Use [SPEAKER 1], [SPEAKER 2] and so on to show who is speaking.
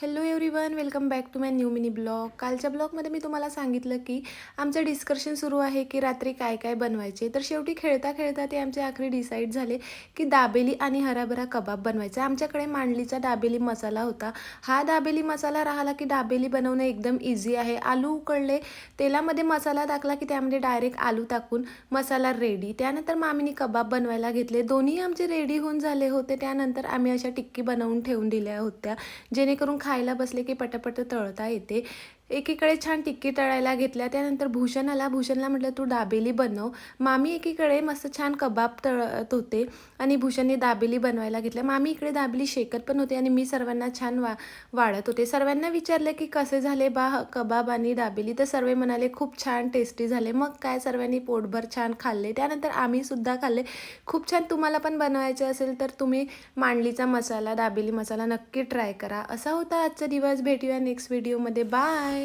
[SPEAKER 1] Hello everyone, welcome back to my new mini blog. कालच्या ब्लॉगमध्ये मी तुम्हाला सांगितलं की आमचं डिस्कशन सुरू आहे की रात्री काय काय बनवायचे. तर शेवटी खेळता खेळता ते आमचे आखरी डिसाईड झाले की दाबेली आणि हराभरा कबाब बनवायचा. आमच्याकडे मांडलीचा दाबेली मसाला होता. हा दाबेली मसाला राहिला की दाबेली बनवणं एकदम इझी आहे. आलू उकळले, तेलामध्ये मसाला टाकला की त्यामध्ये डायरेक्ट आलू टाकून मसाला रेडी. त्यानंतर मामीने कबाब बनवायला घेतले. दोन्ही आमचे रेडी होऊन झाले होते. त्यानंतर आम्ही अशा टिक्की बनवून ठेवून दिल्या होत्या, जेणेकरून खायला बसले की पटापट तळता येते. एकीकडे छान टिक्की तळायला घेतल्या. त्यानंतर भूषणला म्हटलं तू दाबेली बनव. मामी एकीकडे मस्त छान कबाब तळत होते आणि भूषणने दाबेली बनवायला घेतल्या. मामी इकडे दाबेली शेकत पण होते आणि मी सर्वांना छान वाढत होते. सर्वांना विचारलं की कसे झाले बा कबाब आणि दाबेली, तर सर्व म्हणाले खूप छान टेस्टी झाले. मग काय सर्वांनी पोटभर छान खाल्ले. त्यानंतर आम्ही सुद्धा खाल्ले. खूप छान. तुम्हाला पण बनवायचे असेल तर तुम्ही मांडलीचा मसाला, दाबेली मसाला नक्की ट्राय करा. असा होता आजचा दिवस. भेटूया नेक्स्ट व्हिडिओमध्ये. बाय.